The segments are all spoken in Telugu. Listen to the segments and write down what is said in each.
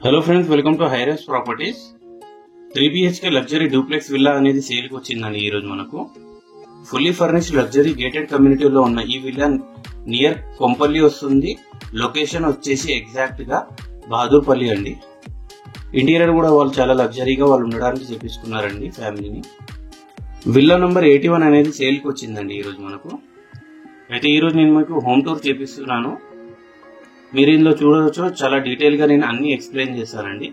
Hello friends, welcome to high-rise properties. 3 BHK luxury duplex villa అనేది సేల్కి వచ్చిందండి. ఈరోజు మనకు ఫుల్లీ ఫర్నిష్డ్ లగ్జరీ గేటెడ్ కమ్యూనిటీలో ఉన్న ఈ విల్లా నియర్ కొంపల్లి వస్తుంది. లొకేషన్ వచ్చేసి ఎగ్జాక్ట్ గా బహదూర్పల్లి అండి. ఇంటీరియర్ కూడా వాళ్ళు చాలా లగ్జరీగా వాళ్ళు ఉండడానికి చేపించుకున్నారండి ఫ్యామిలీని. విల్లా నంబర్ 81 అనేది సేల్కి వచ్చిందండి ఈరోజు మనకు. అయితే ఈరోజు నేను మీకు హోమ్ టూర్ చేపిస్తున్నాను. మీరు ఇందులో చూడవచ్చు, చాలా డీటెయిల్ గా నేను అన్ని ఎక్స్ప్లెయిన్ చేస్తానండి.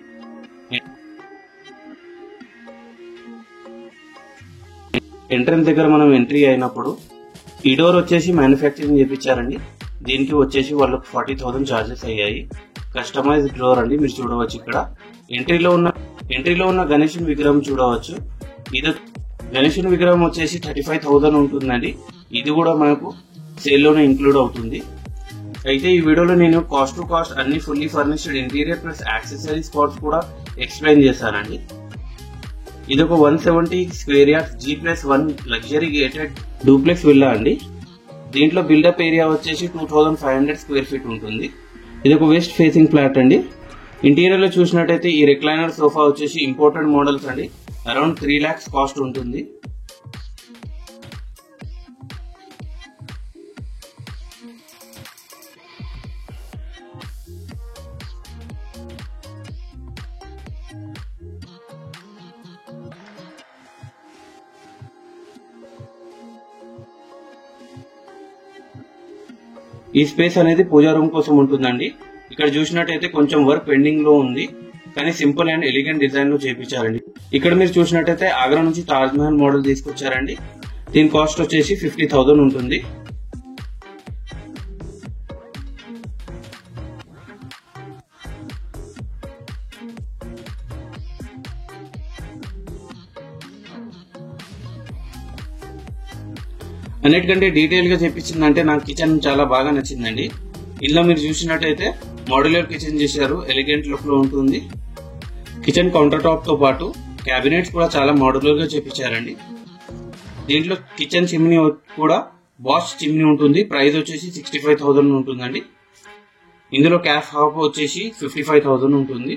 ఎంట్రన్స్ దగ్గర మనం ఎంట్రీ అయినప్పుడు ఈ డోర్ వచ్చేసి మ్యానుఫ్యాక్చరింగ్ చేపించారండి. దీనికి వచ్చేసి వాళ్ళకి 40,000 చార్జెస్ అయ్యాయి. కస్టమైజ్డ్ డోర్ అండి. మీరు చూడవచ్చు ఇక్కడ ఎంట్రీలో ఉన్న గణేశుని విగ్రహం చూడవచ్చు. ఇది గణేశుని విగ్రహం వచ్చేసి 35,000 ఉంటుందండి. ఇది కూడా మనకు సేల్లోనే ఇంక్లూడ్ అవుతుంది. అయితే ఈ వీడియోలో నేను కాస్ట్ టు కాస్ట్ అన్ని fully furnished interior plus accessories cost కూడా ఎక్స్ప్లెయిన్ చేస్తానండి. ఇది ఒక 170 square yards G+1 luxury gated duplex villa అండి. దీంట్లో బిల్డప్ ఏరియా వచ్చేసి 2500 స్క్వేర్ ఫీట్ ఉంటుంది. ఇది ఒక వెస్ట్ ఫేసింగ్ ఫ్లాట్ అండి. ఇంటీరియర్ లో చూసినట్టయితే ఈ రిక్లైనర్ సోఫా వచ్చేసి ఇంపోర్టెడ్ మోడల్స్ అండి. అరౌండ్ 3 lakhs కాస్ట్ ఉంటుంది. ఈ స్పేస్ అనేది పూజా రూమ్ కోసం ఉంటుందండి. ఇక్కడ చూసినట్టయితే కొంచెం వర్క్ పెండింగ్ లో ఉంది, కానీ సింపుల్ అండ్ ఎలిగెంట్ డిజైన్ లో చేపించారండి. ఇక్కడ మీరు చూసినట్టయితే ఆగ్రా నుంచి తాజ్ మహల్ మోడల్ తీసుకొచ్చారండి. దీని కాస్ట్ వచ్చేసి 50,000 ఉంటుంది. అన్నిటికంటే డీటెయిల్ గా చెప్పించిందంటే నాకు కిచెన్ చాలా బాగా నచ్చిందండి. ఇలా మీరు చూసినట్టయితే మోడ్యులర్ కిచెన్ చేశారు, ఎలిగెంట్ లుక్ లో ఉంటుంది. కిచెన్ కౌంటర్ టాప్ తో పాటు క్యాబినెట్స్ కూడా చాలా మోడ్యులర్ గా చేపించారండి. దీంట్లో కిచెన్ చిమ్నీ కూడా బాష్ చిమ్నీ ఉంటుంది. ప్రైస్ వచ్చేసి 65,000 ఉంటుందండి. ఇందులో క్యాఫ్ హాప్ వచ్చేసి 55,000 ఉంటుంది.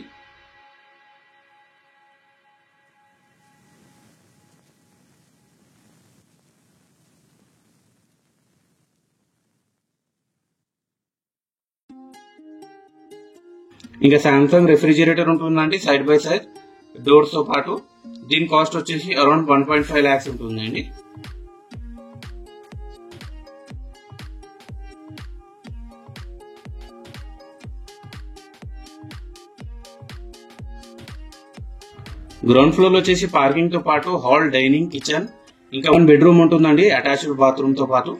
ఇంకా సామ్సంగ్ రెఫ్రిజిరేటర్ ఉంటుందండి సైడ్ బై సైడ్ డోర్స్ తో పాటు. దీని కాస్ట్ వచ్చేసి అరౌండ్ 1.5 lakhs ఉంటుందండి. గ్రౌండ్ ఫ్లోర్ లో వచ్చేసి పార్కింగ్ తో పాటు హాల్, డైనింగ్, కిచెన్, ఇంకా 1 బెడ్రూమ్ ఉంటుందండి అటాచ్డ్ బాత్రూమ్ తో పాటు.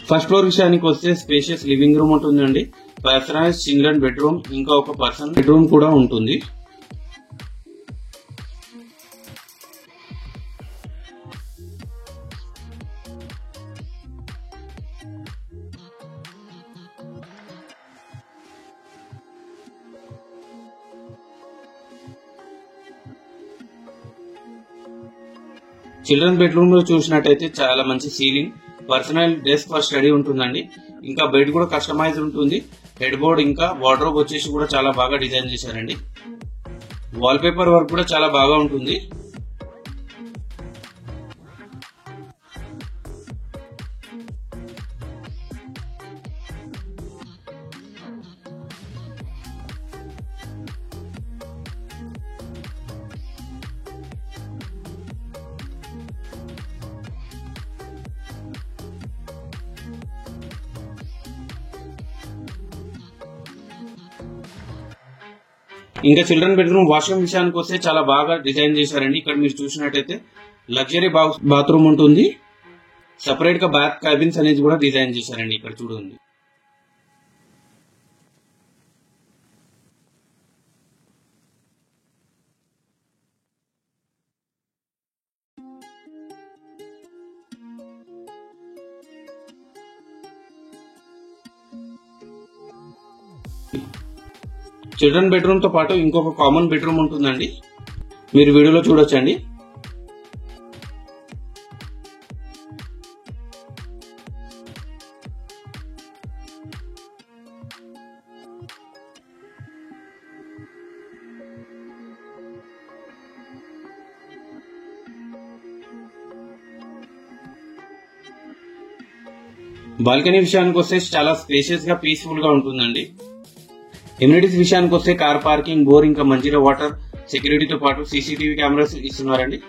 ఫస్ట్ ఫ్లోర్ విషయానికి వస్తే స్పేషియస్ లివింగ్ రూమ్ ఉంటుందండి. పర్సనైజ్ చిల్డ్రన్ బెడ్రూమ్, ఇంకా ఒక పర్సనల్ బెడ్రూమ్ కూడా ఉంటుంది. చిల్డ్రన్ బెడ్రూమ్ లో చూసినట్టయితే చాలా మంచి ceiling, personal desk for study ఉంటుందండి. ఇంకా బెడ్ కూడా కస్టమైజ్ ఉంటుంది. హెడ్ బోర్డ్ ఇంకా వార్డ్రోబ్ వచ్చేసి కూడా చాలా బాగా డిజైన్ చేశారండి. వాల్ పేపర్ వర్క్ కూడా చాలా బాగా ఉంటుంది. ఇంకా చిల్డ్రన్ బెడ్రూమ్ వాష్రూమ్ విషయానికి వస్తే చాలా బాగా డిజైన్ చేశారండి. ఇక్కడ మీరు చూసినట్టయితే లగ్జరీ బాత్రూమ్ ఉంటుంది. సెపరేట్ గా బాత్ క్యాబిన్స్ అనేది కూడా డిజైన్ చేశారండి. ఇక్కడ చూడండి. చిల్డ్రన్ బెడ్రూమ్ తో పాటు ఇంకొక కామన్ బెడ్రూమ్ ఉంటుందండి. మీరు వీడియోలో చూడొచ్చండి. బాల్కనీ విషయానికి వస్తే చాలా స్పేషియస్ గా పీస్ఫుల్ గా ఉంటుందండి. ఎమ్యూనిటీస్ విషయానికి వస్తే కార్ పార్కింగ్, బోర్, ఇంకా మంచిగా వాటర్, సెక్యూరిటీతో పాటు సీసీటీవీ కెమెరాస్ ఇస్తున్నారండి.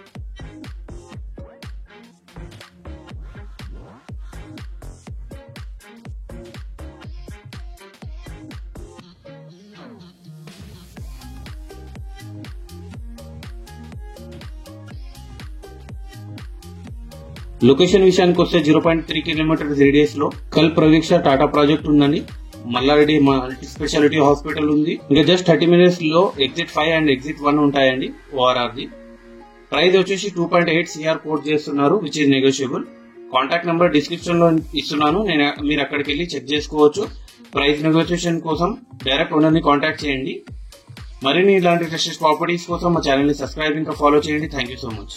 లొకేషన్ విషయానికి వస్తే 0.3 కిలోమీటర్స్ రేడియస్ లో కల్ ప్రొజెక్ష టాటా ప్రాజెక్ట్ ఉందండి. మల్లారెడ్డి మల్టీ స్పెషాలిటీ హాస్పిటల్ ఉంది. ఇంకా జస్ట్ 30 మినిట్స్ లో ఎగ్జిట్ 5 అండ్ ఎగ్జిట్ 1 ఉంటాయండి. ఓఆర్ఆర్ ది ప్రైస్ వచ్చేసి 2.8 CR కోట్ చేస్తున్నారు, which is negotiable. Contact number description లో ఇస్తున్నాను, మీరు అక్కడికి వెళ్ళి చెక్ చేసుకోవచ్చు. ప్రైస్ నెగోషియేషన్ కోసం డైరెక్ట్ ఓనర్ ని కాంటాక్ట్ చేయండి. మరిన్ని ఇలాంటి ప్రాపర్టీస్ కోసం మా ఛానల్ ని సబ్స్క్రైబ్ ఇంకా ఫాలో చేయండి. Thank you so much.